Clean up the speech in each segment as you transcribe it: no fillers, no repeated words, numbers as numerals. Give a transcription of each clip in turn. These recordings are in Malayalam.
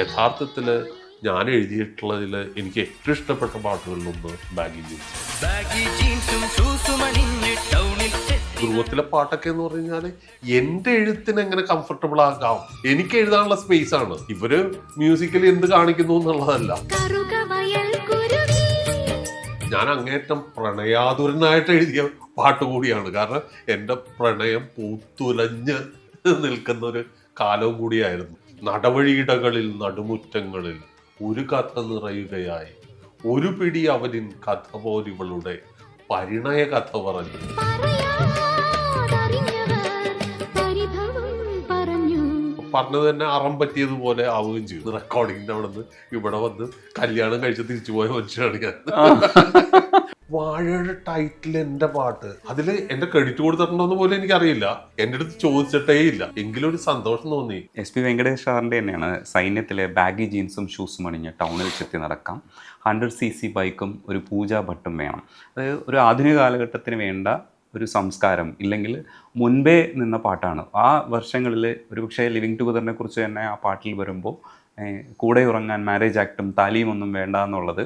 യഥാർത്ഥത്തിൽ ഞാൻ എഴുതിയിട്ടുള്ളതിൽ എനിക്ക് ഏറ്റവും ഇഷ്ടപ്പെട്ട പാട്ടുകളിലൊന്ന് ബാഗി ജീൻസ്. ധ്രുവത്തിലെ പാട്ടൊക്കെ എന്ന് പറഞ്ഞു കഴിഞ്ഞാൽ എൻ്റെ എഴുത്തിന് എങ്ങനെ കംഫർട്ടബിൾ ആകാം, എനിക്ക് എഴുതാനുള്ള സ്പേസ് ആണ്. ഇവര് മ്യൂസിക്കലി എന്ത് കാണിക്കുന്നു എന്നുള്ളതല്ല. ഞാൻ അങ്ങേറ്റം പ്രണയാതുരനായിട്ട് എഴുതിയ പാട്ട് കൂടിയാണ്. കാരണം എൻ്റെ പ്രണയം പൂത്തുലഞ്ഞ് നിൽക്കുന്ന ഒരു കാലവും കൂടിയായിരുന്നു. നടവഴിയിടകളിൽ നടുമുറ്റങ്ങളിൽ ഒരു കഥ നിറയുകയായി, ഒരു പിടി അവനിൻ കഥ പോലിവളുടെ പരിണയ കഥ പറഞ്ഞു. പറഞ്ഞത് തന്നെ അറം പറ്റിയതുപോലെ ആവുകയും ചെയ്തു. റെക്കോർഡിങ്ങിന്റെ അവിടെ നിന്ന് ഇവിടെ വന്ന് കല്യാണം കഴിച്ച് തിരിച്ചു പോയ മനുഷ്യനാണ് ഞാൻ. വാഴയുടെ ടൈറ്റിൽ എൻ്റെ പാട്ട്, അതിൽ എൻ്റെ ക്രെഡിറ്റ് കൊടുത്തിട്ടുണ്ടോന്ന് പോലും എനിക്കറിയില്ല. എൻ്റെ അടുത്ത് ചോദിച്ചിട്ടേ ഇല്ല. എങ്കിലും ഒരു സന്തോഷം തോന്നി. SP വെങ്കടേഷ് സാറിൻ്റെ തന്നെയാണ് സൈന്യത്തിലെ ബാഗി ജീൻസും ഷൂസും അണിഞ്ഞ് ടൗണിൽ ചുറ്റി നടക്കാം, 100cc ബൈക്കും ഒരു പൂജാ ഭട്ടും വേണം. അതായത് ഒരു ആധുനിക കാലഘട്ടത്തിന് വേണ്ട ഒരു സംസ്കാരം ഇല്ലെങ്കിൽ മുൻപേ നിന്ന പാട്ടാണ്. ആ വർഷങ്ങളിൽ ഒരുപക്ഷെ ലിവിങ് ടുഗദറിനെ കുറിച്ച് തന്നെ ആ പാട്ടിൽ വരുമ്പോൾ കൂടെ ഉറങ്ങാൻ മാരേജ് ആക്ടും താലിയും ഒന്നും വേണ്ട എന്നുള്ളത്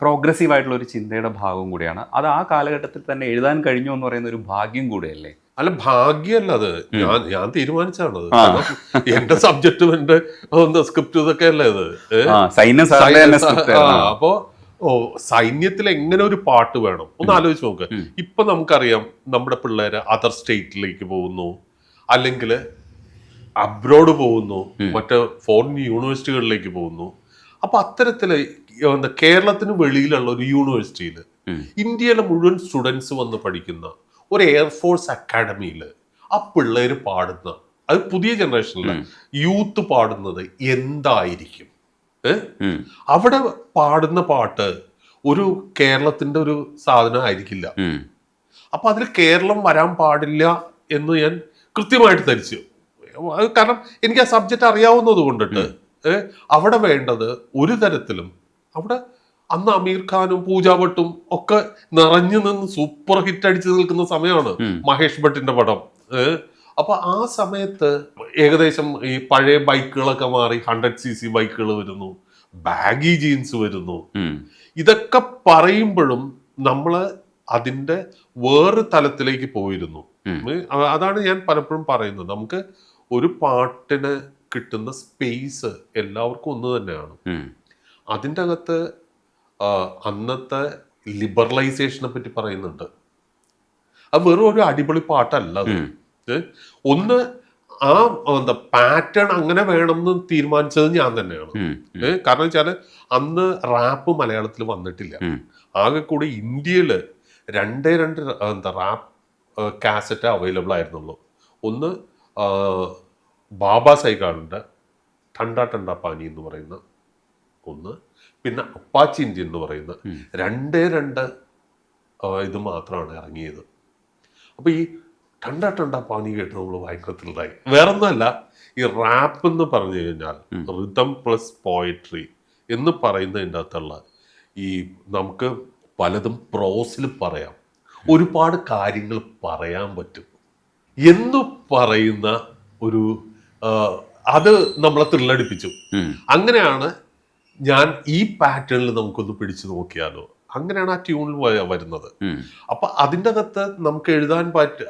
പ്രോഗ്രസീവായിട്ടുള്ള ഒരു ചിന്തയുടെ ഭാഗവും കൂടിയാണ്. അത് ആ കാലഘട്ടത്തിൽ തന്നെ എഴുതാൻ കഴിഞ്ഞു എന്ന് പറയുന്ന ഒരു ഭാഗ്യം കൂടെയല്ലേ? അല്ല, ഭാഗ്യമല്ല, അത് ഞാൻ തീരുമാനിച്ചാണ്. എന്റെ സബ്ജക്റ്റും എന്റെ സ്ക്രിപ്റ്റും ഇതൊക്കെ അല്ലേ അത്. അപ്പോ സൈന്യത്തിൽ എങ്ങനെ ഒരു പാട്ട് വേണം ഒന്ന് ആലോചിച്ച് നോക്ക്. ഇപ്പൊ നമുക്കറിയാം നമ്മുടെ പിള്ളേര് അതർ സ്റ്റേറ്റിലേക്ക് പോകുന്നു, അല്ലെങ്കിൽ അബ്രോഡ് പോകുന്നു, മറ്റേ ഫോറിൻ യൂണിവേഴ്സിറ്റികളിലേക്ക് പോകുന്നു. അപ്പൊ അത്തരത്തില് കേരളത്തിന് വെളിയിലുള്ള ഒരു യൂണിവേഴ്സിറ്റിയിൽ ഇന്ത്യയിലെ മുഴുവൻ സ്റ്റുഡൻസ് വന്ന് പഠിക്കുന്ന ഒരു എയർഫോഴ്സ് അക്കാഡമിയിൽ ആ പിള്ളേര് പാടുന്ന, അത് പുതിയ ജനറേഷനിലെ യൂത്ത് പാടുന്നത് എന്തായിരിക്കും? അവിടെ പാടുന്ന പാട്ട് ഒരു കേരളത്തിന്റെ ഒരു സാധനം ആയിരിക്കില്ല. അപ്പൊ അതിൽ കേരളം വരാൻ പാടില്ല എന്ന് ഞാൻ കൃത്യമായിട്ട് ധരിച്ചു. കാരണം എനിക്ക് ആ സബ്ജക്റ്റ് അറിയാവുന്നത് കൊണ്ടിട്ട് അവിടെ വേണ്ടത് ഒരു തരത്തിലും, അവിടെ അന്ന് അമീർ ഖാനും പൂജാ ഭട്ടും ഒക്കെ നിറഞ്ഞു നിന്ന് സൂപ്പർ ഹിറ്റ് അടിച്ചു നിൽക്കുന്ന സമയമാണ് മഹേഷ് ഭട്ടിന്റെ പടം. അപ്പൊ ആ സമയത്ത് ഏകദേശം ഈ പഴയ ബൈക്കുകളൊക്കെ മാറി 100cc ബൈക്കുകൾ വരുന്നു, ബാഗി ജീൻസ് വരുന്നു. ഇതൊക്കെ പറയുമ്പോഴും നമ്മള് അതിന്റെ വേറെ തലത്തിലേക്ക് പോയിരുന്നു. അതാണ് ഞാൻ പലപ്പോഴും പറയുന്നത്, നമുക്ക് ഒരു പാട്ടിന് കിട്ടുന്ന സ്പേസ് എല്ലാവർക്കും ഒന്ന് തന്നെയാണ്. അതിൻ്റെ അകത്ത് അന്നത്തെ ലിബറലൈസേഷനെ പറ്റി പറയുന്നുണ്ട്. അത് വെറും ഒരു അടിപൊളി പാട്ടല്ല അത്. ഒന്ന് ആ പാറ്റേൺ അങ്ങനെ വേണം എന്ന് തീരുമാനിച്ചത് ഞാൻ തന്നെയാണ്. കാരണം വെച്ചാല് അന്ന് റാപ്പ് മലയാളത്തിൽ വന്നിട്ടില്ല. ആകെ കൂടി ഇന്ത്യയില് രണ്ട് റാപ്പ് കാസറ്റ് അവൈലബിൾ ആയിരുന്നുള്ളൂ. ഒന്ന് ബാബാ സൈഗാളിന്റെ ടണ്ട ടണ്ട പാനി എന്ന് പറയുന്ന ഒന്ന്, പിന്നെ അപ്പാച്ചി ഇന്ത്യൻ എന്ന് പറയുന്ന രണ്ട് ഇത് മാത്രമാണ് ഇറങ്ങിയത്. അപ്പൊ ഈ ടണ്ട ടണ്ട പാനി കേട്ട് നമ്മൾ ഭയങ്കര ത്രില്ലായി. വേറൊന്നുമല്ല, ഈ റാപ്പ് എന്ന് പറഞ്ഞു കഴിഞ്ഞാൽ റിതം പ്ലസ് പോയട്രി എന്ന് പറയുന്നതിൻ്റെ അകത്തുള്ള ഈ നമുക്ക് പലതും പ്രോസിൽ പറയാം, ഒരുപാട് കാര്യങ്ങൾ പറയാൻ പറ്റും എന്ന് പറയുന്ന ഒരു അത് നമ്മളെ ത്രില്ലടിപ്പിച്ചു. അങ്ങനെയാണ് ഞാൻ ഈ പാറ്റേണിൽ നമുക്കൊന്ന് പിടിച്ചു നോക്കിയാലോ, അങ്ങനെയാണ് ആ ട്യൂണിൽ വരുന്നത്. അപ്പൊ അതിൻ്റെ അകത്ത് നമുക്ക് എഴുതാൻ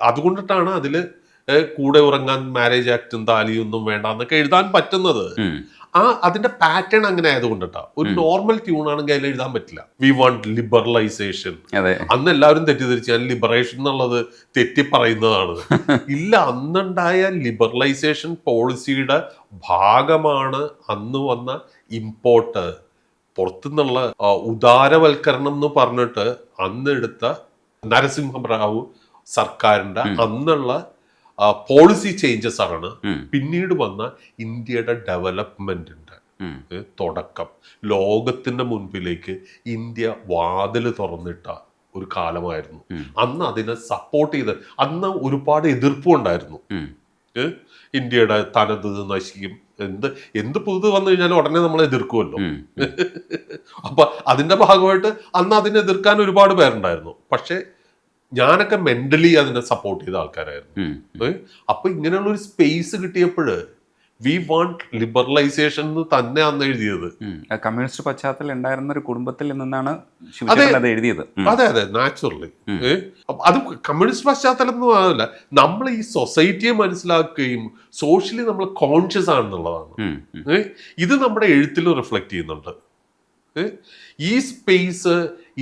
അതുകൊണ്ടിട്ടാണ് അതില് കൂടെ ഉറങ്ങാൻ മാരേജ് ആക്ടും താലിയൊന്നും വേണ്ട എന്നൊക്കെ എഴുതാൻ പറ്റുന്നത്. അതിന്റെ പാറ്റേൺ അങ്ങനെ ആയതുകൊണ്ടിട്ടാ. ഒരു നോർമൽ ട്യൂൺ ആണെങ്കിൽ അതിൽ എഴുതാൻ പറ്റില്ല. We want liberalisation. അന്ന് എല്ലാവരും തെറ്റിദ്ധരിച്ചു ഞാൻ ലിബറേഷൻ എന്നുള്ളത് തെറ്റി പറയുന്നതാണ്. ഇല്ല, അന്നുണ്ടായ ലിബറലൈസേഷൻ പോളിസിയുടെ ഭാഗമാണ് അന്ന് വന്ന ഇമ്പോർട്ട്, പുറത്തുനിന്നുള്ള ഉദാരവൽക്കരണം എന്ന് പറഞ്ഞിട്ട് അന്ന് എടുത്ത നരസിംഹറാവു സർക്കാരിന്റെ അന്നുള്ള പോളിസി ചേഞ്ചസ് ആണ് പിന്നീട് വന്ന ഇന്ത്യയുടെ ഡെവലപ്മെന്റിന്റെ തുടക്കം. ലോകത്തിന്റെ മുൻപിലേക്ക് ഇന്ത്യ വാതിൽ തുറന്നിട്ട ഒരു കാലമായിരുന്നു. അന്ന് അതിനെ സപ്പോർട്ട് ചെയ്ത്, അന്ന് ഒരുപാട് എതിർപ്പും ഉണ്ടായിരുന്നു. ഇന്ത്യയുടെ തനത് നശിക്കും, എന്ത് പുതുത് വന്നു കഴിഞ്ഞാലും ഉടനെ നമ്മൾ എതിർക്കുമല്ലോ. അപ്പൊ അതിന്റെ ഭാഗമായിട്ട് അന്ന് അതിനെ എതിർക്കാൻ ഒരുപാട് പേരുണ്ടായിരുന്നു. പക്ഷെ ഞാനൊക്കെ മെന്റലി അതിനെ സപ്പോർട്ട് ചെയ്ത ആൾക്കാരായിരുന്നു. അപ്പൊ ഇങ്ങനെയുള്ള ഒരു സ്പേസ് കിട്ടിയപ്പോൾ വി വാണ്ട് ലിബറലൈസേഷൻ എന്ന് തന്നെ അന്ന് എഴുതിയത്. കമ്മ്യൂണിസ്റ്റ് പശ്ചാത്തലം ഉണ്ടായിരുന്ന ഒരു കുടുംബത്തിൽ നിന്നാണ് ശിവചേട്ടൻ അത് എഴുതിയത്. അതെ നാച്ചുറലി. അത് കമ്മ്യൂണിസ്റ്റ് പശ്ചാത്തലം എന്ന് പറഞ്ഞല്ല, നമ്മൾ ഈ സൊസൈറ്റിയെ മനസ്സിലാക്കുകയും സോഷ്യലി നമ്മൾ കോൺഷ്യസ് ആണെന്നുള്ളതാണ്. ഇത് നമ്മുടെ എഴുത്തിലും റിഫ്ലക്ട് ചെയ്യുന്നുണ്ട്. ഈ സ്പേസ്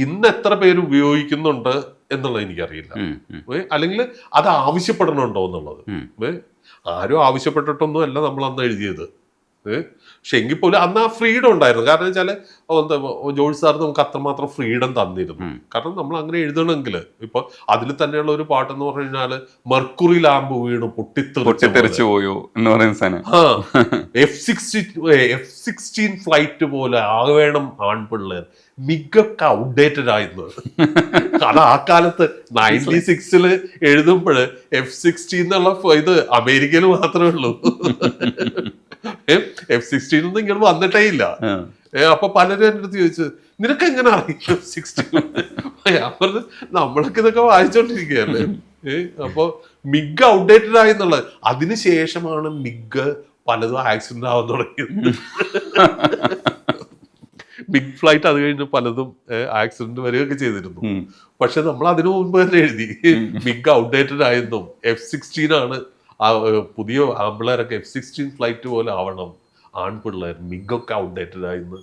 ഇന്ന് എത്ര പേര് ഉപയോഗിക്കുന്നുണ്ട് എന്നുള്ളത് എനിക്കറിയില്ല, അല്ലെങ്കിൽ അത് ആവശ്യപ്പെടണുണ്ടോ എന്നുള്ളത്. ആരും ആവശ്യപ്പെട്ടിട്ടൊന്നും അല്ല നമ്മൾ അന്ന് എഴുതിയത്. പക്ഷെ എങ്കിൽ പോലും അന്ന് ആ ഫ്രീഡം ഉണ്ടായിരുന്നു. കാരണം വെച്ചാൽ എന്താ ജോർജ് സാർ നമുക്ക് അത്രമാത്രം ഫ്രീഡം തന്നിരുന്നു. കാരണം നമ്മൾ അങ്ങനെ എഴുതണമെങ്കിൽ ഇപ്പൊ അതിൽ തന്നെയുള്ള ഒരു പാട്ടെന്ന് പറഞ്ഞു കഴിഞ്ഞാല് മെർക്കുറി ലാമ്പ് വീണ് പൊട്ടിത്തെറിച്ചു പോയോ എന്ന് പറയുന്ന F-16 ഫ്ലൈറ്റ് പോലെ ആവേണം ആൺപിള്ളേർ. മികൊക്കെ ഔട്ട്ഡേറ്റഡ് ആയിരുന്നു. അത് ആ കാലത്ത് 96 എഴുതുമ്പോൾ F-16 എന്നുള്ള ഇത് അമേരിക്കയിൽ മാത്രമേ ഉള്ളൂ. F-16 ഒന്നും ഇങ്ങനെ വന്നിട്ടേ ഇല്ല. അപ്പൊ പലരും എൻ്റെ അടുത്ത് ചോദിച്ചു, നിനക്ക് എങ്ങനെ അറിയാം F-16? നമ്മളൊക്കെ ഇതൊക്കെ വായിച്ചോണ്ടിരിക്കുകയല്ലേ. അപ്പൊ മിഗ് ഔട്ട്ഡേറ്റഡ് ആയി എന്നുള്ളത്. അതിനുശേഷമാണ് മിഗ് പലതും ആക്സിഡന്റ് ആവാൻ തുടങ്ങിയത്. ബിഗ് ഫ്ലൈറ്റ് അത് കഴിഞ്ഞ് പലതും ആക്സിഡന്റ് വരികയൊക്കെ ചെയ്തിരുന്നു. പക്ഷെ നമ്മൾ അതിനു മുൻപ് തന്നെ എഴുതി മിഗ് ഔട്ട്ഡേറ്റഡ് ആയെന്നും F-16 ആണ് പുതിയ ആൺപിള്ളേരൊക്കെ F-16 ഫ്ലൈറ്റ് പോലെ ആവണം ആൺപിള്ളേർ, മിഗൊക്കെ ഔട്ട്ഡേറ്റഡ് ആയെന്ന്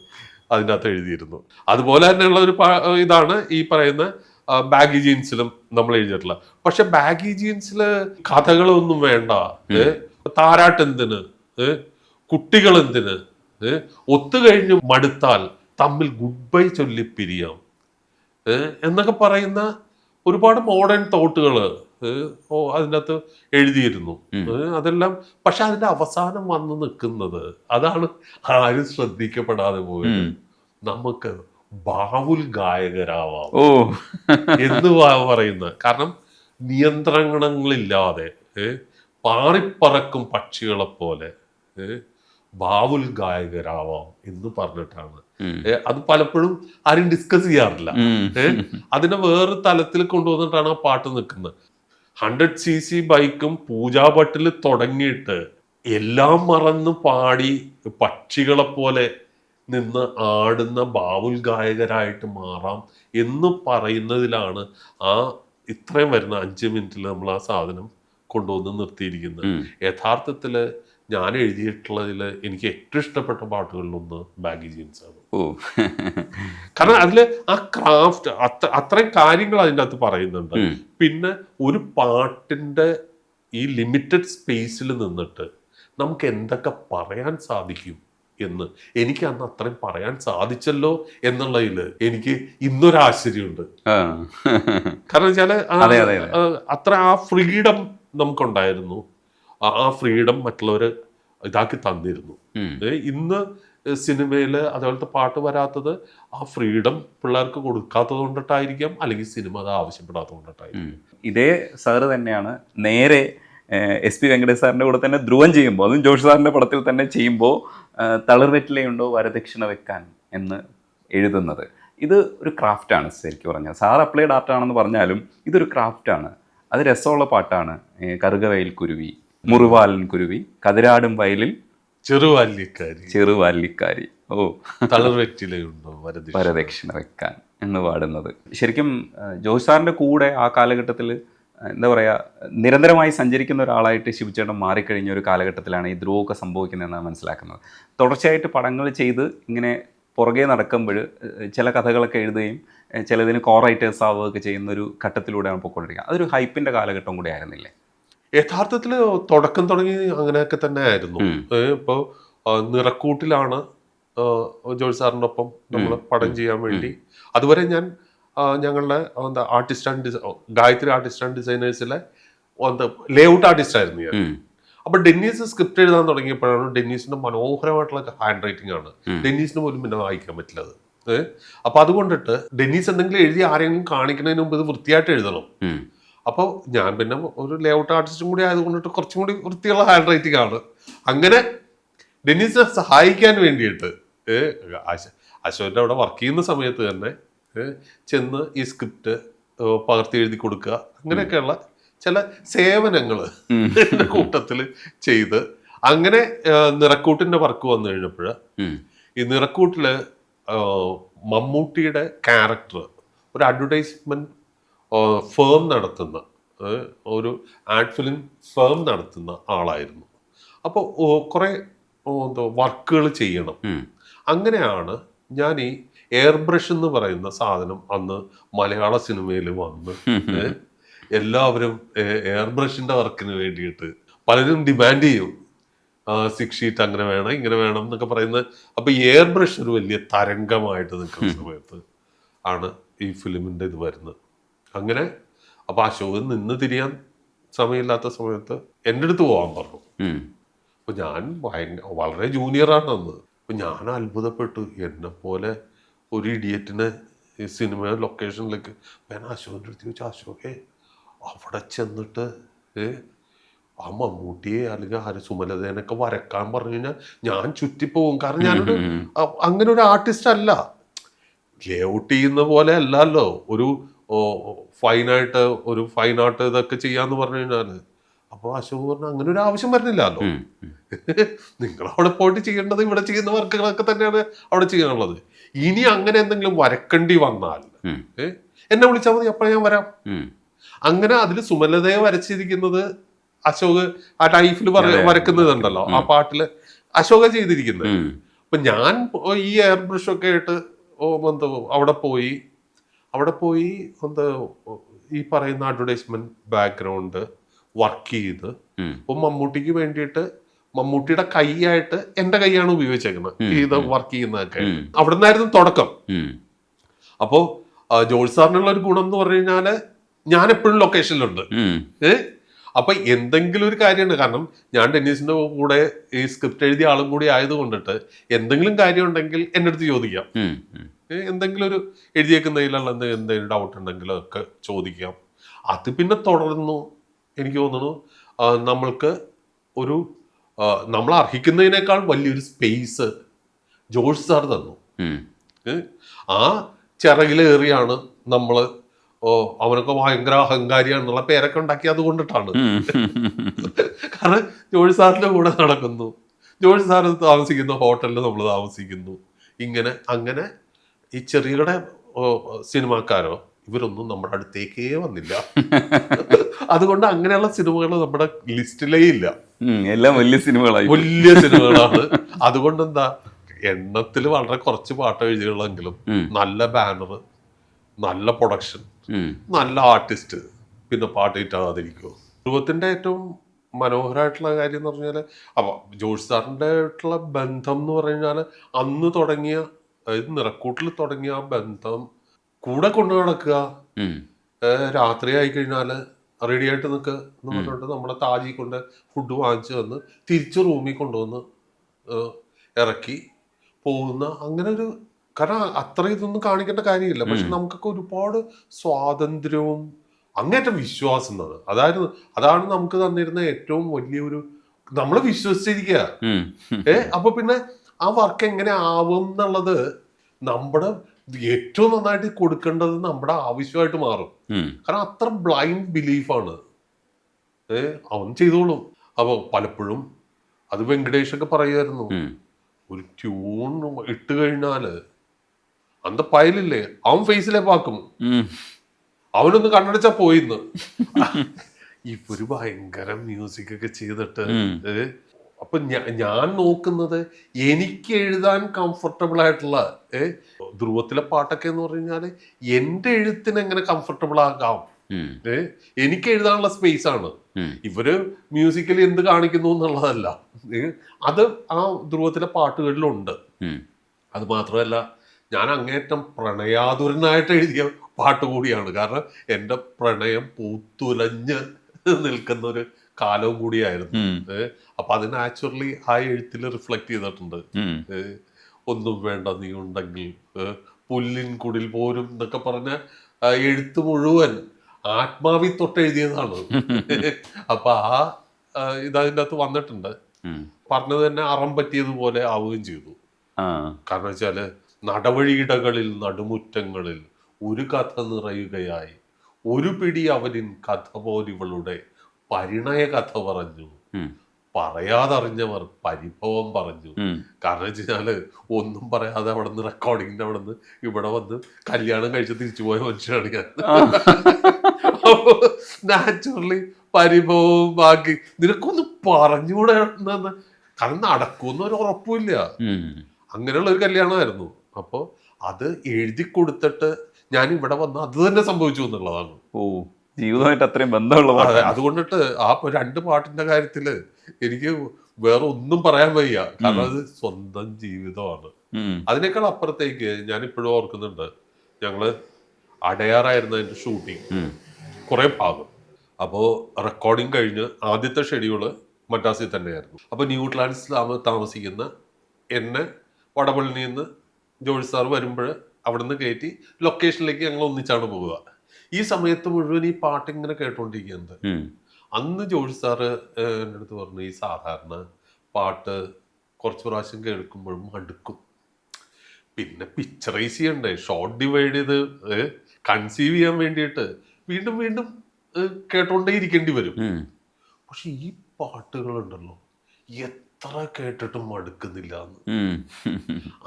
അതിനകത്ത് എഴുതിയിരുന്നു. അതുപോലെ തന്നെയുള്ള ഒരു ഇതാണ് ഈ പറയുന്ന ബാഗി ജീൻസിലും നമ്മൾ എഴുതിയിട്ടുള്ള. പക്ഷെ ബാഗി ജീൻസില് കഥകളൊന്നും വേണ്ട, താരാട്ടെന്തിന്, കുട്ടികൾ എന്തിന്, ഒത്തുകഴിഞ്ഞ് മടുത്താൽ തമ്മിൽ ഗുഡ് ബൈ ചൊല്ലി പിരിയാം എന്നൊക്കെ പറയുന്ന ഒരുപാട് മോഡേൺ തോട്ടുകൾ അതിൻ്റെ അകത്ത് എഴുതിയിരുന്നു. അതെല്ലാം പക്ഷെ അതിന്റെ അവസാനം വന്ന് നിൽക്കുന്നത് അതാണ് ആരും ശ്രദ്ധിക്കപ്പെടാതെ പോയത്. നമുക്ക് ബാവുൽ ഗായകരാവാം എന്ന് പറയുന്ന, കാരണം നിയന്ത്രണങ്ങളില്ലാതെ പാറിപ്പറക്കും പക്ഷികളെ പോലെ ബാവുൽ ഗായകരാവാം എന്ന് പറഞ്ഞിട്ടാണ്. അത് പലപ്പോഴും ആരും ഡിസ്കസ് ചെയ്യാറില്ല. അതിനെ വേറെ തലത്തിൽ കൊണ്ടുവന്നിട്ടാണ് ആ പാട്ട് നിൽക്കുന്നത്. 100cc ബൈക്കും പൂജാ ഭട്ടിൽ തുടങ്ങിയിട്ട് എല്ലാം മറന്ന് പാടി പക്ഷികളെ പോലെ നിന്ന് ആടുന്ന ബാവുൽ ഗായകരായിട്ട് മാറാം എന്ന് പറയുന്നതിലാണ് ആ ഇത്രയും വരുന്ന 5 മിനിറ്റിൽ നമ്മൾ ആ സാധനം കൊണ്ടുവന്ന് നിർത്തിയിരിക്കുന്നത്. യഥാർത്ഥത്തില് ഞാൻ എഴുതിയിട്ടുള്ളതിൽ എനിക്ക് ഏറ്റവും ഇഷ്ടപ്പെട്ട പാട്ടുകളിലൊന്ന് ബാഗി ജീൻസ് ആണ്. കാരണം അതില് ആ ക്രാഫ്റ്റ് അത്രയും കാര്യങ്ങൾ അതിൻ്റെ അകത്ത് പറയുന്നുണ്ട്. പിന്നെ ഒരു പാട്ടിന്റെ ഈ ലിമിറ്റഡ് സ്പേസിൽ നിന്നിട്ട് നമുക്ക് എന്തൊക്കെ പറയാൻ സാധിക്കും എന്ന് എനിക്ക് അന്ന് അത്രയും പറയാൻ സാധിച്ചല്ലോ എന്നുള്ളതിൽ എനിക്ക് ഇന്നൊരാശ്ചര്യമുണ്ട്. കാരണം വെച്ചാല് അത്ര ആ ഫ്രീഡം നമുക്കുണ്ടായിരുന്നു. ആ ഫ്രീഡം മറ്റുള്ളവർ ഇതാക്കി തന്നിരുന്നു. ഇന്ന് സിനിമയിൽ അതുപോലത്തെ പാട്ട് വരാത്തത് ആ ഫ്രീഡം പിള്ളേർക്ക് കൊടുക്കാത്തത് കൊണ്ടിട്ടായിരിക്കാം, അല്ലെങ്കിൽ സിനിമ അത് ആവശ്യപ്പെടാത്തത് കൊണ്ടിട്ടായിരിക്കും. ഇതേ സാറ് തന്നെയാണ് നേരെ SP വെങ്കടേഷ് സാറിൻ്റെ കൂടെ തന്നെ ധ്രുവം ചെയ്യുമ്പോൾ, അതും ജോഷി സാറിൻ്റെ പടത്തിൽ തന്നെ ചെയ്യുമ്പോൾ തളിർവെറ്റിലയുണ്ടോ വരദക്ഷിണ വെക്കാൻ എന്ന് എഴുതുന്നത്. ഇത് ഒരു ക്രാഫ്റ്റാണ് ശരിക്കും പറഞ്ഞാൽ. സാർ അപ്ലൈഡ് ആർട്ടാണെന്ന് പറഞ്ഞാലും ഇതൊരു ക്രാഫ്റ്റാണ്. അത് രസമുള്ള പാട്ടാണ്. കറുകവയൽ കുരുവി, മുറിവാലൻ കുരുവി, കതിരാടും വയലിൽ ചെറുവാല്ലിക്കാരി, തളിർവെറ്റിലയുണ്ടോ വരദക്ഷിണ വെക്കാൻ എന്ന് പാടുന്നത്. ശരിക്കും ജോഷി സാറിൻ്റെ കൂടെ ആ കാലഘട്ടത്തിൽ എന്താ പറയുക, നിരന്തരമായി സഞ്ചരിക്കുന്ന ഒരാളായിട്ട് ശിവചേട്ടൻ മാറിക്കഴിഞ്ഞ ഒരു കാലഘട്ടത്തിലാണ് ഈ ദ്രോഹമൊക്കെ സംഭവിക്കുന്നതെന്നാണ് മനസ്സിലാക്കുന്നത്. തുടർച്ചയായിട്ട് പടങ്ങൾ ചെയ്ത് ഇങ്ങനെ പുറകെ നടക്കുമ്പോൾ ചില കഥകളൊക്കെ എഴുതുകയും ചിലതിന് കോറൈറ്റേഴ്സ് ആവുകയൊക്കെ ചെയ്യുന്നൊരു ഘട്ടത്തിലൂടെയാണ് പോയിക്കൊണ്ടിരിക്കുക. അതൊരു ഹൈപ്പിൻ്റെ കാലഘട്ടം കൂടെ ആയിരുന്നില്ലേ? യഥാർത്ഥത്തിൽ തുടക്കം തുടങ്ങി അങ്ങനെയൊക്കെ തന്നെ ആയിരുന്നു. ഇപ്പോൾ നിറക്കൂട്ടിലാണ് ജോർജ് സാറിൻ്റെ ഒപ്പം നമ്മൾ പടം ചെയ്യാൻ വേണ്ടി. അതുവരെ ഞാൻ ഞങ്ങളുടെ എന്താ artist and Gayathri artist and ഡിസൈനേഴ്സിലെ എന്താ ലേഔട്ട് ആർട്ടിസ്റ്റ് ആയിരുന്നു ഞാൻ. അപ്പൊ ഡെന്നീസ് സ്ക്രിപ്റ്റ് എഴുതാൻ തുടങ്ങിയപ്പോഴാണ് ഡെന്നീസിന്റെ മനോഹരമായിട്ടുള്ള ഹാൻഡ് റൈറ്റിംഗ് ആണ്. ഡെന്നീസിന് പോലും പിന്നെ വായിക്കാൻ പറ്റില്ല അത്. അപ്പൊ അതുകൊണ്ടിട്ട് ഡെന്നീസ് എന്തെങ്കിലും എഴുതി ആരെങ്കിലും കാണിക്കുന്നതിന് മുമ്പ് ഇത് വൃത്തിയായിട്ട് എഴുതണം. അപ്പോൾ ഞാൻ പിന്നെ ഒരു ലേഔട്ട് ആർട്ടിസ്റ്റും കൂടി ആയതുകൊണ്ടിട്ട് കുറച്ചും കൂടി വൃത്തിയുള്ള ഹാൻഡ് റൈറ്റിംഗ് ആണ്. അങ്ങനെ ഡെന്നീസിനെ സഹായിക്കാൻ വേണ്ടിയിട്ട് അശോകന്റെ അവിടെ വർക്ക് ചെയ്യുന്ന സമയത്ത് തന്നെ ചെന്ന് ഈ സ്ക്രിപ്റ്റ് പകർത്തി എഴുതി കൊടുക്കുക, അങ്ങനെയൊക്കെയുള്ള ചില സേവനങ്ങൾ എൻ്റെ കൂട്ടത്തിൽ ചെയ്ത് അങ്ങനെ നിറക്കൂട്ടിന്റെ വർക്ക് വന്നു കഴിഞ്ഞപ്പോൾ ഈ നിറക്കൂട്ടില് മമ്മൂട്ടിയുടെ ക്യാരക്ടർ ഒരു അഡ്വർടൈസ്മെന്റ് ഫേം നടത്തുന്ന ഒരു ആഡ് ഫിലിം ഫേം നടത്തുന്ന ആളായിരുന്നു. അപ്പോൾ കുറെ വർക്കുകൾ ചെയ്യണം. അങ്ങനെയാണ് ഞാൻ ഈ എയർ ബ്രഷ് എന്ന് പറയുന്ന സാധനം അന്ന് മലയാള സിനിമയിൽ വന്ന് എല്ലാവരും എയർ ബ്രഷിന്റെ വർക്കിന് വേണ്ടിയിട്ട് പലരും ഡിമാൻഡ് ചെയ്യും. 6 ഷീറ്റ് അങ്ങനെ വേണം ഇങ്ങനെ വേണം എന്നൊക്കെ പറയുന്നത്. അപ്പൊ എയർ ബ്രഷ് ഒരു വലിയ തരംഗമായിട്ട് നിൽക്കുന്ന സമയത്ത് ആണ് ഈ ഫിലിമിന്റെ ഇത് വരുന്നത്. അങ്ങനെ അപ്പൊ അശോകൻ നിന്ന് തിരിയാൻ സമയമില്ലാത്ത സമയത്ത് എൻ്റെ അടുത്ത് പോകാൻ പറഞ്ഞു. അപ്പൊ ഞാൻ വളരെ ജൂനിയറാണ് അന്ന്. അപ്പൊ ഞാൻ അത്ഭുതപ്പെട്ടു. എന്നെ പോലെ ഒരു ഇഡിയറ്റിനെ ഈ സിനിമ ലൊക്കേഷനിലേക്ക് ഞാൻ അശോകൻ്റെ അടുത്ത് ചോദിച്ചു, അശോകെ അവിടെ ചെന്നിട്ട് ആ മമ്മൂട്ടിയെ അല്ലെങ്കിൽ സുമലതേനൊക്കെ വരക്കാൻ പറഞ്ഞു കഴിഞ്ഞാൽ ഞാൻ ചുറ്റിപ്പോവും. കാരണം ഞാനൊരു അങ്ങനെ ഒരു ആർട്ടിസ്റ്റ് അല്ല. ലേഔട്ട് ചെയ്യുന്ന പോലെ അല്ലല്ലോ ഒരു ഫൈനായിട്ട് ഒരു ഫൈൻ ആർട്ട് ഇതൊക്കെ ചെയ്യാന്ന് പറഞ്ഞു കഴിഞ്ഞാല്. അപ്പൊ അശോക് പറഞ്ഞു അങ്ങനെ ഒരു ആവശ്യം വരുന്നില്ലല്ലോ. നിങ്ങൾ അവിടെ പോയിട്ട് ചെയ്യേണ്ടത് ഇവിടെ ചെയ്യുന്ന വർക്കുകളൊക്കെ തന്നെയാണ് അവിടെ ചെയ്യാനുള്ളത്. ഇനി അങ്ങനെ എന്തെങ്കിലും വരക്കേണ്ടി വന്നാൽ എന്നെ വിളിച്ചാൽ മതി, അപ്പോഴേ ഞാൻ വരാം. അങ്ങനെ അതിൽ സുമലതയെ വരച്ചിരിക്കുന്നത് അശോക് ആ ലൈഫിൽ വരക്കുന്നതുണ്ടല്ലോ, ആ പാട്ടില് അശോക ചെയ്തിരിക്കുന്നത്. അപ്പൊ ഞാൻ ഈ എയർ ബ്രഷ് ഒക്കെ ആയിട്ട് അവിടെ പോയി ഈ പറയുന്ന അഡ്വർടൈസ്മെന്റ് ബാക്ക്ഗ്രൗണ്ട് വർക്ക് ചെയ്ത് ഇപ്പൊ മമ്മൂട്ടിക്ക് വേണ്ടിയിട്ട് മമ്മൂട്ടിയുടെ കൈയായിട്ട് എന്റെ കൈയാണ് ഉപയോഗിച്ചേക്കുന്നത് ഇത് വർക്ക് ചെയ്യുന്നതൊക്കെ. അവിടെ നിന്നായിരുന്നു തുടക്കം. അപ്പോ ജോർജ് സാറിനുള്ള ഒരു ഗുണം എന്ന് പറഞ്ഞു കഴിഞ്ഞാല് ഞാൻ എപ്പോഴും ലൊക്കേഷനിലുണ്ട്. അപ്പൊ എന്തെങ്കിലും ഒരു കാര്യമുണ്ട്. കാരണം ഞാൻ ഡെന്നീസിന്റെ കൂടെ ഈ സ്ക്രിപ്റ്റ് എഴുതിയ ആളും കൂടി ആയതുകൊണ്ടിട്ട് എന്തെങ്കിലും കാര്യം ഉണ്ടെങ്കിൽ എൻ്റെ അടുത്ത് ചോദിക്കാം. എന്തെങ്കിലും ഒരു എഴുതിയേക്കുന്നതിലുള്ള എന്തെങ്കിലും ഡൗട്ട് ഉണ്ടെങ്കിലും ഒക്കെ ചോദിക്കാം. അത് പിന്നെ തുടർന്നു. എനിക്ക് തോന്നുന്നു നമ്മൾക്ക് ഒരു നമ്മൾ അർഹിക്കുന്നതിനേക്കാൾ വലിയൊരു സ്പേസ് ജോർജ് സാർ തന്നു. ആ ചിറകിലേറിയാണ് നമ്മള് അവനൊക്കെ ഭയങ്കര അഹങ്കാരിയാണെന്നുള്ള പേരൊക്കെ ഉണ്ടാക്കി അതുകൊണ്ടിട്ടാണ്. കാരണം ജോർജ് സാറിന്റെ കൂടെ നടക്കുന്നു, ജോർജ് സാർ താമസിക്കുന്ന ഹോട്ടലിൽ നമ്മൾ താമസിക്കുന്നു. അങ്ങനെ ഈ ചെറിയ സിനിമാക്കാരോ ഇവരൊന്നും നമ്മുടെ അടുത്തേക്കേ വന്നില്ല. അതുകൊണ്ട് അങ്ങനെയുള്ള സിനിമകൾ നമ്മുടെ ലിസ്റ്റിലേ ഇല്ല. എല്ലാം വലിയ സിനിമകളാണ്. അതുകൊണ്ട് എന്താ എണ്ണത്തിൽ വളരെ കുറച്ച് പാട്ട് എഴുതിയുള്ളെങ്കിലും നല്ല ബാനർ, നല്ല പ്രൊഡക്ഷൻ, നല്ല ആർട്ടിസ്റ്റ്, പിന്നെ പാട്ട് കിട്ടാതിരിക്കുമോ. ധ്രുവത്തിന്റെ ഏറ്റവും മനോഹരമായിട്ടുള്ള കാര്യം എന്ന് പറഞ്ഞാല് അപ്പൊ ജോർജ് സാറിന്റെ ആയിട്ടുള്ള ബന്ധം എന്ന് പറഞ്ഞാല് അന്ന് തുടങ്ങിയ, അതായത് നിറക്കൂട്ടിൽ തുടങ്ങിയ ആ ബന്ധം കൂടെ കൊണ്ടു നടക്കുക. രാത്രി ആയി കഴിഞ്ഞാല് റെഡി ആയിട്ട് നിൽക്കുക എന്ന് പറഞ്ഞിട്ട് നമ്മളെ താജി കൊണ്ട് ഫുഡ് വാങ്ങിച്ചു തന്ന് തിരിച്ച് റൂമിൽ കൊണ്ടുവന്ന് ഇറക്കി പോകുന്ന അങ്ങനെ ഒരു, കാരണം അത്ര ഇതൊന്നും കാണിക്കേണ്ട കാര്യമില്ല. പക്ഷെ നമുക്കൊക്കെ ഒരുപാട് സ്വാതന്ത്ര്യവും അങ്ങേറ്റം വിശ്വാസം അതാണ് നമുക്ക് തന്നിരുന്ന ഏറ്റവും വലിയൊരു, നമ്മള് വിശ്വസിച്ചിരിക്കുക. അപ്പൊ പിന്നെ ആ വർക്ക് എങ്ങനെ ആവും എന്നുള്ളത് നമ്മുടെ ഏറ്റവും നന്നായിട്ട് കൊടുക്കേണ്ടത് നമ്മുടെ ആവശ്യമായിട്ട് മാറും. കാരണം അത്ര ബ്ലൈൻഡ് ബിലീഫാണ്. അവൻ ചെയ്തോളും. അപ്പൊ പലപ്പോഴും അത് വെങ്കടേഷൊക്കെ പറയുമായിരുന്നു, ഒരു ട്യൂൺ ഇട്ട് കഴിഞ്ഞാല് അന്ത പയലില്ലേ അവൻ ഫേസിലെ പാക്കും, അവനൊന്ന് കണ്ണടച്ചാ പോയിന്ന്. ഇവര് ഭയങ്കര മ്യൂസിക് ഒക്കെ ചെയ്തിട്ട് അപ്പൊ ഞാൻ നോക്കുന്നത് എനിക്ക് എഴുതാൻ കംഫർട്ടബിൾ ആയിട്ടുള്ള ധ്രുവത്തിലെ പാട്ടൊക്കെ എന്ന് പറഞ്ഞാല് എന്റെ എഴുത്തിന് എങ്ങനെ കംഫർട്ടബിൾ ആകാം, എനിക്ക് എഴുതാനുള്ള സ്പേസ് ആണ്. ഇവര് മ്യൂസിക്കലി എന്ത് കാണിക്കുന്നു എന്നുള്ളതല്ല, അത് ആ ധ്രുവത്തിലെ പാട്ടുകളിലുണ്ട്. അത് മാത്രമല്ല ഞാൻ അങ്ങേറ്റം പ്രണയാതുരനായിട്ട് എഴുതിയ പാട്ട് കൂടിയാണ്. കാരണം എൻ്റെ പ്രണയം പൂത്തുലഞ്ഞ് നിൽക്കുന്ന ഒരു കാലവും കൂടിയായിരുന്നു. അപ്പൊ അത് നാച്ചുറലി ആ എഴുത്തിൽ റിഫ്ലക്ട് ചെയ്തിട്ടുണ്ട്. ഒന്നും വേണ്ട നീ ഉണ്ടെങ്കിൽ, പുല്ലിൻ കുടിൽ പോരും എന്നൊക്കെ പറഞ്ഞ എഴുത്ത് മുഴുവൻ ആത്മാവി തൊട്ട് എഴുതിയതാണ്. അപ്പൊ ആ ഇതതിൻ്റെ അകത്ത് വന്നിട്ടുണ്ട്. പറഞ്ഞത് തന്നെ അറം പറ്റിയതുപോലെ ആവുകയും ചെയ്തു. കാരണം വെച്ചാല് നടവഴിയിടകളിൽ നടുമുറ്റങ്ങളിൽ ഒരു കഥ നിറയുകയായി, ഒരു പിടി അവനിൻ കഥ പോലിവളുടെ പരിണയ കഥ പറഞ്ഞു, പറയാതറിഞ്ഞവർ പരിഭവം പറഞ്ഞു. ഉം. കാരണം വെച്ചാല് ഒന്നും പറയാതെ അവിടെ നിന്ന് റെക്കോർഡിങ്ങിന്റെ അവിടെ നിന്ന് ഇവിടെ വന്ന് കല്യാണം കഴിച്ച് തിരിച്ചു പോയ മനുഷ്യനാണ് ഞാൻ. അപ്പൊ നാച്ചുറലി പരിഭവവും ബാക്കി നിനക്കൊന്ന് പറഞ്ഞുകൂടെ എന്ന്. കാരണം നടക്കുമെന്ന് ഒരു ഉറപ്പില്ല. അങ്ങനെയുള്ള ഒരു കല്യാണമായിരുന്നു. അപ്പോൾ അത് എഴുതി കൊടുത്തിട്ട് ഞാൻ ഇവിടെ വന്ന് അത് തന്നെ സംഭവിച്ചു എന്നുള്ളതാണ്. ഓ, ജീവിതമായിട്ട് അത്രയും ബന്ധമുള്ള അതുകൊണ്ടിട്ട് ആ 2 പാട്ടിന്റെ കാര്യത്തില് എനിക്ക് വേറെ ഒന്നും പറയാൻ വയ്യ. കാരണം അത് സ്വന്തം ജീവിതമാണ്. അതിനേക്കാൾ അപ്പുറത്തേക്ക് ഞാൻ ഇപ്പോഴും ഓർക്കുന്നുണ്ട്, ഞങ്ങള് അടയാറായിരുന്നു അതിന്റെ ഷൂട്ടിങ് കുറെ ഭാഗം. അപ്പോൾ റെക്കോർഡിങ് കഴിഞ്ഞ് ആദ്യത്തെ ഷെഡ്യൂള് മദ്രാസിൽ തന്നെയായിരുന്നു. അപ്പോൾ ന്യൂട്ലാൻഡ്സിൽ താമസിക്കുന്ന എന്നെ വടപള്ളിയിൽ നിന്ന് ജോർജ് സാർ വരുമ്പോൾ അവിടെ നിന്ന് കയറ്റി ലൊക്കേഷനിലേക്ക് ഞങ്ങൾ ഒന്നിച്ചാണ് പോവുക. ഈ സമയത്ത് മുഴുവൻ ഈ പാട്ട് ഇങ്ങനെ കേട്ടോണ്ടിരിക്കുന്നുണ്ട്. അന്ന് ജോർജ് സാറ് എൻ്റെ അടുത്ത് പറഞ്ഞു, ഈ സാധാരണ പാട്ട് കുറച്ച് പ്രാവശ്യം കേൾക്കുമ്പോഴും മടുക്കും, പിന്നെ പിക്ചറൈസ് ചെയ്യണ്ടേ, ഷോർട്ട് ഡിവൈഡ് ചെയ്ത് കൺസീവ് ചെയ്യാൻ വേണ്ടിയിട്ട് വീണ്ടും വീണ്ടും കേട്ടോണ്ടേ ഇരിക്കേണ്ടി വരും. പക്ഷെ ഈ പാട്ടുകളുണ്ടല്ലോ എത്ര കേട്ടിട്ടും മടുക്കുന്നില്ല എന്ന്.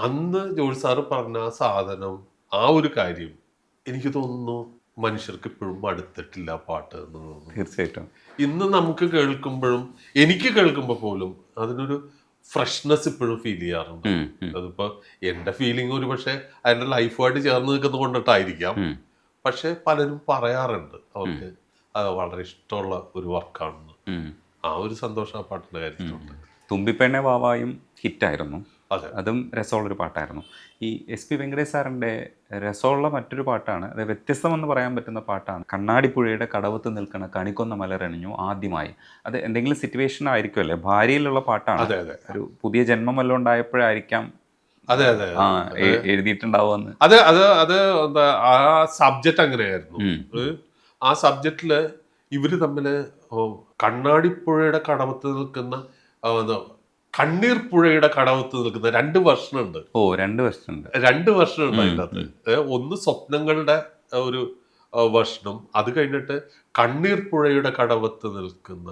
അന്ന് ജോർജ് സാറ് പറഞ്ഞ ആ സാധനം, ആ ഒരു കാര്യം എനിക്ക് തോന്നുന്നു മനുഷ്യർക്ക് ഇപ്പോഴും മടുത്തിട്ടില്ല പാട്ട് എന്ന് തോന്നുന്നു. തീർച്ചയായിട്ടും ഇന്ന് നമുക്ക് കേൾക്കുമ്പോഴും, എനിക്ക് കേൾക്കുമ്പോൾ പോലും അതിനൊരു ഫ്രഷ്നെസ് ഇപ്പോഴും ഫീൽ ചെയ്യാറുണ്ട്. അതിപ്പോ എന്റെ ഫീലിംഗ് ഒരു പക്ഷെ അതിന്റെ ലൈഫുമായിട്ട് ചേർന്ന് നിൽക്കുന്നത് കൊണ്ടിട്ടായിരിക്കാം. പക്ഷെ പലരും പറയാറുണ്ട് അവർക്ക് അത് വളരെ ഇഷ്ടമുള്ള ഒരു വർക്കാണെന്ന്. ആ ഒരു സന്തോഷം ആ പാട്ടിന്റെ കാര്യത്തിലുണ്ട്. തുമ്പിപ്പെണ്ണെ വാവായും ഹിറ്റായിരുന്നു. അതെ, അതും രസമുള്ളൊരു പാട്ടായിരുന്നു. ഈ SP വെങ്കടേഷ് സാറിൻ്റെ രസമുള്ള മറ്റൊരു പാട്ടാണ്, അത് വ്യത്യസ്തമെന്ന് പറയാൻ പറ്റുന്ന പാട്ടാണ്, കണ്ണാടിപ്പുഴയുടെ കടവത്ത് നിൽക്കുന്ന കണിക്കൊന്ന മലരണിഞ്ഞു ആദ്യമായി. അത് എന്തെങ്കിലും സിറ്റുവേഷൻ ആയിരിക്കുമല്ലേ, ഭാര്യയിലുള്ള പാട്ടാണ്. അതെ, അതെ. ഒരു പുതിയ ജന്മം വല്ലതും ഉണ്ടായപ്പോഴായിരിക്കാം അതെ, അതെ, എഴുതിയിട്ടുണ്ടാവുമെന്ന്. അത് അത് അത് എന്താ ആ സബ്ജക്റ്റ് അങ്ങനെയായിരുന്നു. ആ സബ്ജക്റ്റില് ഇവര് തമ്മില് കണ്ണാടിപ്പുഴയുടെ കടവത്ത് നിൽക്കുന്ന കണ്ണീർ പുഴയുടെ കടവത്ത് നിൽക്കുന്ന 2 വെർഷൻ ഉണ്ട്. 2 വെർഷൻ ഉണ്ട്. 2 വെർഷൻ ഉണ്ട് അതിനകത്ത്. ഒന്ന് സ്വപ്നങ്ങളുടെ ഒരു വെർഷനും, അത് കഴിഞ്ഞിട്ട് കണ്ണീർ പുഴയുടെ കടവത്ത് നിൽക്കുന്ന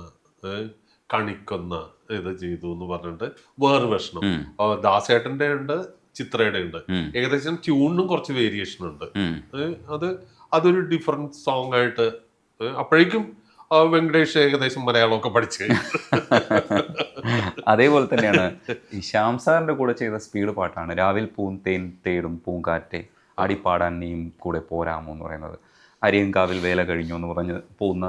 കണിക്കൊന്ന ഇത് ചെയ്തു എന്ന് പറഞ്ഞിട്ട് വേറെ വെർഷനും. ദാസേട്ടന്റെ ഉണ്ട്, ചിത്രയുടെ ഉണ്ട്. ഏകദേശം ട്യൂണിനും കുറച്ച് വേരിയേഷൻ ഉണ്ട്. അതൊരു ഡിഫറെന്റ് സോങ് ആയിട്ട്. അപ്പോഴേക്കും വെങ്കടേഷ് ഏകദേശം മലയാളമൊക്കെ പഠിച്ചു. അതേപോലെ തന്നെയാണ് ഈ ശ്യാം സാറിന്റെ കൂടെ ചെയ്ത സ്പീഡ് പാട്ടാണ് രാവിൽ പൂന്തേൻ തേടും പൂങ്കാറ്റെ ആടിപ്പാടാൻ നീയും കൂടെ പോരാമോ എന്ന് പറയുന്നത്. അരിയങ്കാവിൽ വേല കഴിഞ്ഞു എന്ന് പറഞ്ഞ് പോകുന്ന,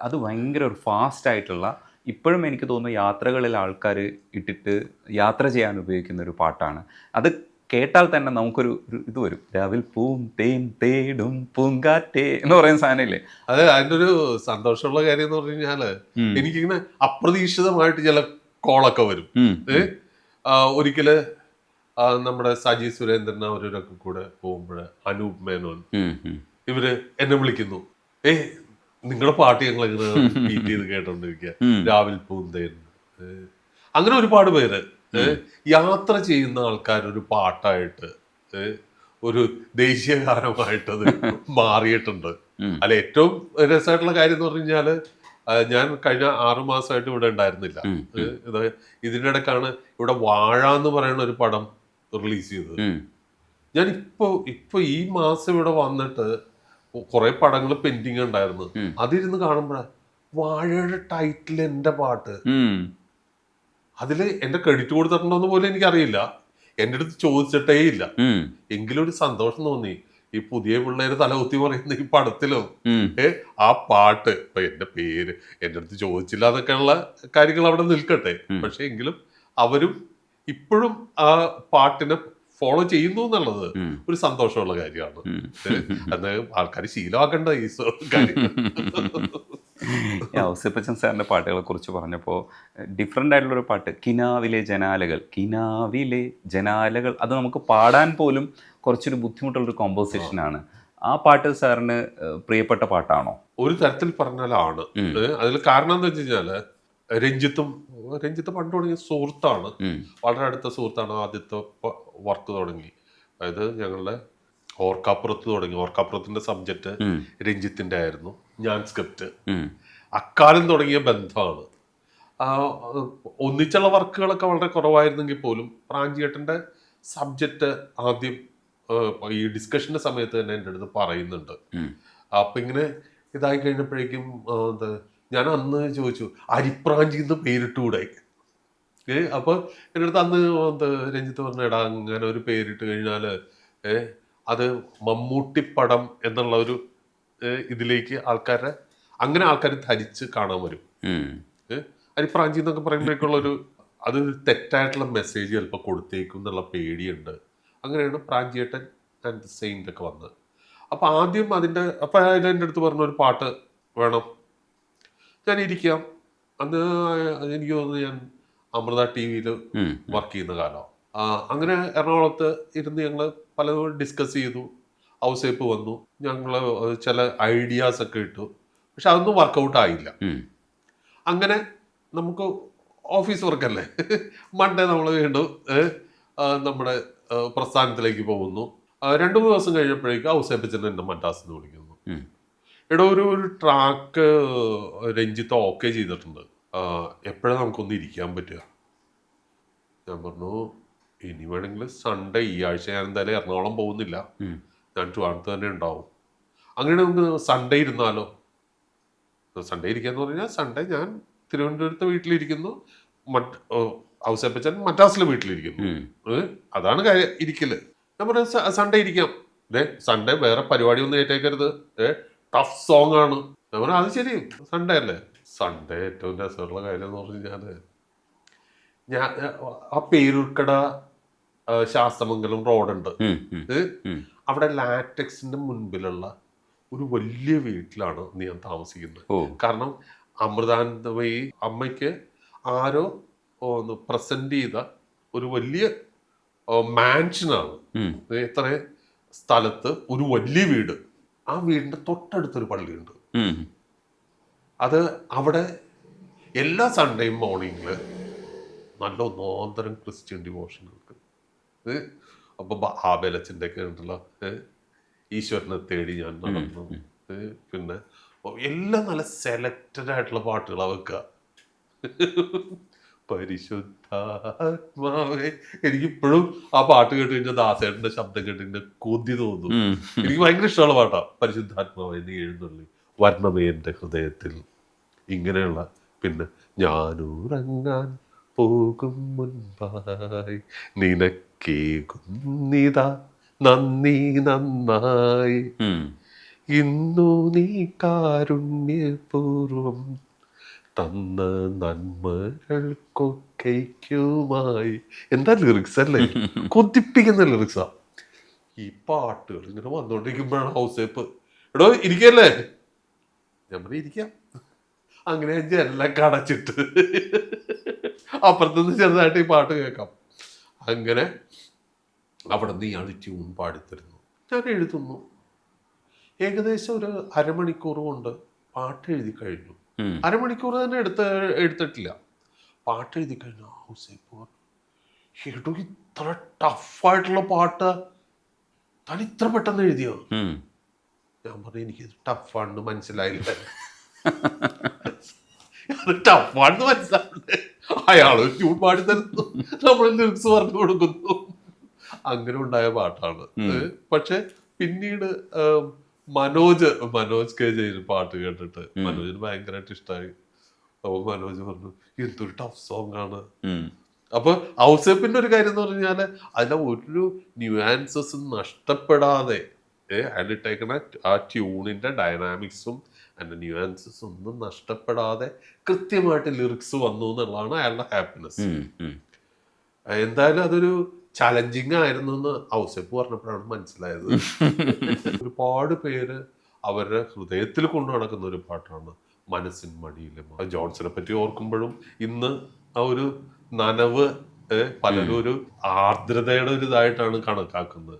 അത് ഭയങ്കര ഒരു ഫാസ്റ്റ് ആയിട്ടുള്ള, ഇപ്പോഴും എനിക്ക് തോന്നുന്നു യാത്രകളിൽ ആൾക്കാർ ഇട്ടിട്ട് യാത്ര ചെയ്യാൻ ഉപയോഗിക്കുന്ന ഒരു പാട്ടാണ്. അത് കേട്ടാൽ തന്നെ നമുക്കൊരു ഇത് വരും, രാവിൽ പൂന്തേൻ തേടും പൂങ്കാറ്റെ എന്ന് പറയുന്ന സാധനമില്ലേ. അതെ, അതിൻ്റെ ഒരു സന്തോഷമുള്ള കാര്യം എന്ന് പറഞ്ഞു കഴിഞ്ഞാല് എനിക്കിങ്ങനെ അപ്രതീക്ഷിതമായിട്ട് ചില കോളൊക്കെ വരും. ഒരിക്കല് നമ്മുടെ സജി സുരേന്ദ്രൻ അവരൊക്കെ കൂടെ പോകുമ്പോഴ് അനൂപ് മേനോൻ ഇവര് എന്നെ വിളിക്കുന്നു, നിങ്ങളുടെ പാട്ട് ഞങ്ങൾ ഇങ്ങനെ റിപ്പീറ്റ് ചെയ്ത് കേട്ടോണ്ടിരിക്കുക, രാവിൽ പൂന്തേൻ. അങ്ങനെ ഒരുപാട് പേര് യാത്ര ചെയ്യുന്ന ആൾക്കാർ ഒരു പാട്ടായിട്ട്, ഒരു ദേശീയ ഗാനമായിട്ടത് മാറിയിട്ടുണ്ട്. അല്ല, ഏറ്റവും രസമായിട്ടുള്ള കാര്യം എന്ന് പറഞ്ഞു കഴിഞ്ഞാല്, ഞാൻ കഴിഞ്ഞ 6 മാസമായിട്ട് ഇവിടെ ഉണ്ടായിരുന്നില്ല. ഇതിൻ്റെ ഇടയ്ക്കാണ് ഇവിടെ വാഴ എന്ന് പറയുന്ന ഒരു പടം റിലീസ് ചെയ്തത്. ഞാൻ ഇപ്പൊ ഈ മാസം ഇവിടെ വന്നിട്ട് കുറെ പടങ്ങൾ പെൻഡിങ് ഉണ്ടായിരുന്നു. അതിരുന്ന് കാണുമ്പോഴാ വാഴയുടെ ടൈറ്റിൽ എന്റെ പാട്ട്. അതില് എന്റെ ക്രെഡിറ്റ് കൊടുത്തിട്ടുണ്ടോന്ന് പോലും എനിക്കറിയില്ല. എൻ്റെ അടുത്ത് ചോദിച്ചിട്ടേ ഇല്ല. എങ്കിലും ഒരു സന്തോഷം തോന്നി. ഈ പുതിയ പിള്ളേര് തലകുത്തി പറയുന്ന ഈ പടത്തിലും ആ പാട്ട്, ഇപ്പൊ എന്റെ പേര് എൻ്റെ അടുത്ത് ചോദിച്ചില്ല എന്നൊക്കെയുള്ള കാര്യങ്ങൾ അവിടെ നിൽക്കട്ടെ. പക്ഷെ എങ്കിലും അവരും ഇപ്പോഴും ആ പാട്ടിനെ ഫോളോ ചെയ്യുന്നു എന്നുള്ളത് ഒരു സന്തോഷമുള്ള കാര്യമാണ്. അത് ആൾക്കാർ ശീലമാക്കേണ്ട ഈ കാര്യം. ഔസേപ്പച്ചൻ സാറിൻ്റെ പാട്ടുകളെ കുറിച്ച് പറഞ്ഞപ്പോൾ ഡിഫറെൻ്റ് ആയിട്ടുള്ളൊരു പാട്ട്, കിനാവിലെ ജനാലകൾ. കിനാവിലെ ജനാലകൾ, അത് നമുക്ക് പാടാൻ പോലും കുറച്ചൊരു ബുദ്ധിമുട്ടുള്ളൊരു കോമ്പോസിഷനാണ്. ആ പാട്ട് സാറിന് പ്രിയപ്പെട്ട പാട്ടാണോ? ഒരു തരത്തിൽ പറഞ്ഞാലാണ്. അതിൽ കാരണം എന്താ വെച്ച് കഴിഞ്ഞാല് രഞ്ജിത്ത് പണ്ട് തുടങ്ങിയ സുഹൃത്താണ്, വളരെ അടുത്ത സുഹൃത്താണ്. ആദ്യത്തെ വർക്ക് തുടങ്ങി, അതായത് ഞങ്ങളുടെ ഓർക്കാപ്പുറത്ത് തുടങ്ങി. ഓർക്കാപ്പുറത്തിന്റെ സബ്ജക്റ്റ് രഞ്ജിത്തിന്റെ ആയിരുന്നു, ഞാൻ സ്ക്രിപ്റ്റ്. അക്കാലം തുടങ്ങിയ ബന്ധമാണ്. ആ, ഒന്നിച്ചുള്ള വർക്കുകളൊക്കെ വളരെ കുറവായിരുന്നെങ്കിൽ പോലും പ്രാഞ്ചിയേട്ടൻ്റെ സബ്ജക്റ്റ് ആദ്യം ഈ ഡിസ്കഷൻ്റെ സമയത്ത് തന്നെ എൻ്റെ അടുത്ത് പറയുന്നുണ്ട്. അപ്പം ഇങ്ങനെ ഇതായി കഴിഞ്ഞപ്പോഴേക്കും എന്താ ഞാൻ അന്ന് ചോദിച്ചു അരിപ്രാഞ്ചിന്ന് പേരിട്ടുകൂടെ. അപ്പോൾ എൻ്റെ അടുത്ത് അന്ന് എന്താ രഞ്ജിത്ത് പറഞ്ഞ എടാ അങ്ങനെ ഒരു പേരിട്ട് കഴിഞ്ഞാൽ അത് മമ്മൂട്ടിപ്പടം എന്നുള്ള ഒരു ഇതിലേക്ക് അങ്ങനെ ആൾക്കാർ ധരിച്ച് കാണാൻ വരും. അരിപ്രാഞ്ചി എന്നൊക്കെ പറയുമ്പോഴേക്കുള്ളൊരു അതൊരു തെറ്റായിട്ടുള്ള മെസ്സേജ് ചിലപ്പോൾ കൊടുത്തേക്കും എന്നുള്ള പേടിയുണ്ട്. അങ്ങനെയാണ് പ്രാഞ്ചിയേട്ടൻ ആൻഡ് സെയിൻ്റ് ഒക്കെ വന്നത്. അപ്പം ആദ്യം അപ്പം എൻ്റെ അടുത്ത് പറഞ്ഞ ഒരു പാട്ട് വേണം, ഞാൻ ഇരിക്കാം. അന്ന് എനിക്ക് തോന്നുന്നു ഞാൻ അമൃത ടി വിയിൽ വർക്ക് ചെയ്യുന്ന കാലം. അങ്ങനെ എറണാകുളത്ത് ഇരുന്ന് ഞങ്ങൾ പലതും ഡിസ്കസ് ചെയ്തു. ഔസേപ്പ് വന്നു, ഞങ്ങൾ ചില ഐഡിയാസ് ഒക്കെ ഇട്ടു. പക്ഷെ അതൊന്നും വർക്കൗട്ട് ആയില്ല. അങ്ങനെ നമുക്ക് ഓഫീസ് വർക്കല്ലേ, മൺഡേ നമ്മൾ വീണ്ടും നമ്മുടെ പ്രസ്ഥാനത്തിലേക്ക് പോകുന്നു. 2-3 ദിവസം കഴിഞ്ഞപ്പോഴേക്കും ഔസേപ്പച്ചൻ എന്നെ മദ്രാസിൽ നിന്ന് വിളിക്കുന്നു. എടോ ഒരു ട്രാക്ക് രഞ്ജിത്ത് ഓക്കെ ചെയ്തിട്ടുണ്ട്, എപ്പോഴാണ് നമുക്കൊന്ന് ഇരിക്കാൻ പറ്റുക? ഞാൻ പറഞ്ഞു ഇനി വേണമെങ്കിൽ സൺഡേ, ഈ ആഴ്ച ഞാൻ എന്തായാലും എറണാകുളം പോകുന്നില്ല, ഞാൻ ട്രിവാൻഡ്രത്ത് തന്നെ ഉണ്ടാവും. അങ്ങനെ നമുക്ക് സൺഡേ ഇരുന്നാലോ? സൺഡേ ഇരിക്കാന്ന് പറഞ്ഞാൽ സൺഡേ ഞാൻ തിരുവനന്തപുരത്ത് വീട്ടിലിരിക്കുന്നു, ഔസേപ്പച്ചൻ മദ്രാസിലെ വീട്ടിലിരിക്കുന്നു. അതാണ് ഇരിക്കല്. ഞാൻ പറഞ്ഞു സൺഡേ ഇരിക്കാം. സൺഡേ വേറെ പരിപാടി ഒന്നും ഏറ്റേക്കരുത്, ടഫ് സോങ് ആണ്. ഞാൻ പറഞ്ഞു അത് ശരി, സൺഡേ അല്ലേ. സൺഡേ ഏറ്റവും രസമുള്ള കാര്യം എന്ന് പറഞ്ഞു ഞാൻ ആ പേരൂർക്കട ശാസ്തമംഗലം റോഡുണ്ട്, അവിടെ ലാറ്റക്സിന്റെ മുൻപിലുള്ള ഒരു വലിയ വീട്ടിലാണ് ഞാൻ താമസിക്കുന്നത്. കാരണം അമൃതാനന്ദമയി അമ്മയ്ക്ക് ആരോ പ്രസന്റ് ചെയ്ത ഒരു വലിയ മാൻഷനാണ്. ഇത്ര സ്ഥലത്ത് ഒരു വലിയ വീട്, ആ വീടിന്റെ തൊട്ടടുത്തൊരു പള്ളിയുണ്ട്. അത് അവിടെ എല്ലാ സൺഡേയും മോർണിംഗില് നല്ല ഒന്നോന്തരം ക്രിസ്ത്യൻ ഡിവോഷനുണ്ട്. അപ്പൊ ആബേലച്ചൻ്റെ ഒക്കെ ഉണ്ടല്ലോ, ഈശ്വരനെ തേടി ഞാൻ നടന്നു. പിന്നെ എല്ലാം നല്ല സെലക്റ്റഡ് ആയിട്ടുള്ള പാട്ടുകളാണ് വെക്കുക. പരിശുദ്ധാത്മാവേ, എനിക്കിപ്പോഴും ആ പാട്ട് കേട്ട് കഴിഞ്ഞാൽ ദാസേട്ടന്റെ ശബ്ദം കേട്ട് കഴിഞ്ഞാൽ കൊതി തോന്നും. എനിക്ക് ഭയങ്കര ഇഷ്ടമുള്ള പാട്ടാ പരിശുദ്ധാത്മാവേ നീ എഴുന്നള്ളി വർണ്ണമേ എൻ്റെ ഹൃദയത്തിൽ, ഇങ്ങനെയുള്ള. പിന്നെ ഞാനുറങ്ങാൻ പോകും മുൻപായി നിനക്കേകുന്നിതാ നന്ദി നന്നായി, ഇന്നു നീ കാരുണ്യപൂർവം തന്ന നന്മകൾക്കൊക്കെയുമായി. എന്താ ലിറിക്സ് അല്ലേ, കൊതിപ്പിക്കുന്ന ലിറിക്സാ. ഈ പാട്ടുകൾ ഇങ്ങനെ വന്നോണ്ടിരിക്കുമ്പോഴാണ് ഔസേപ്പ് എടോ ഇരിക്കല്ലേ, ഞാൻ പറഞ്ഞ ഇരിക്കാം. അങ്ങനെ ജനലൊക്കെ അടച്ചിട്ട് അപ്പുറത്തുനിന്ന് ചെറുതായിട്ട് ഈ പാട്ട് കേൾക്കാം. അങ്ങനെ അവിടെ നിന്ന് ഇയാൾ ട്യൂൺ പാടിത്തരുന്നു, ഞാൻ എഴുതുന്നു. ഏകദേശം ഒരു അരമണിക്കൂർ കൊണ്ട് പാട്ട് എഴുതി കഴിഞ്ഞു. അരമണിക്കൂർ തന്നെ എടുത്തിട്ടില്ല, പാട്ട് എഴുതി കഴിഞ്ഞു. ഔസേപ്പ് എടോ ഇത്ര ടഫായിട്ടുള്ള പാട്ട് താൻ ഇത്ര പെട്ടെന്ന് എഴുതിയോ? ഞാൻ പറഞ്ഞു എനിക്ക് ടഫാണെന്ന് മനസ്സിലായില്ല. ടഫാണെന്ന് മനസ്സിലായില്ലേ, അയാള് ട്യൂൺ പാടി തരുന്നു, നമ്മൾ ലിറിക്സ് പറഞ്ഞു കൊടുക്കുന്നു. അങ്ങനെ ഉണ്ടായ പാട്ടാണ്. പക്ഷെ പിന്നീട് മനോജ് കെ ജയിൽ പാട്ട് കേട്ടിട്ട് മനോജിന് ഭയങ്കരമായിട്ട് ഇഷ്ടമായി. അപ്പൊ മനോജ് പറഞ്ഞു എന്തൊരു ടഫ് സോങ് ആണ്. അപ്പൊ ഔസേപ്പിന്റെ ഒരു കാര്യം എന്ന് പറഞ്ഞാല് അതിലെ ഒരു ന്യൂആൻസസ് നഷ്ടപ്പെടാതെ അയാളിട്ടേക്കണ ആ ട്യൂണിന്റെ ഡൈനാമിക്സും അതിന്റെ ന്യൂആൻസസ് ഒന്നും നഷ്ടപ്പെടാതെ കൃത്യമായിട്ട് ലിറിക്സ് വന്നു എന്നുള്ളതാണ് അയാളുടെ ഹാപ്പിനെസ്. എന്തായാലും അതൊരു ചലഞ്ചിങ് ആയിരുന്നു എന്ന് ഔസേപ്പ് പറഞ്ഞപ്പോഴാണ് മനസ്സിലായത്. ഒരുപാട് പേര് അവരുടെ ഹൃദയത്തിൽ കൊണ്ടു നടക്കുന്ന ഒരു പാട്ടാണ് മനസ്സിൻ മടിയിലെ. ജോൺസനെ പറ്റി ഓർക്കുമ്പോഴും ഇന്ന് ആ ഒരു നനവ് പലരും ഒരു ആർദ്രതയുടെ ഒരു ഇതായിട്ടാണ് കണക്കാക്കുന്നത്.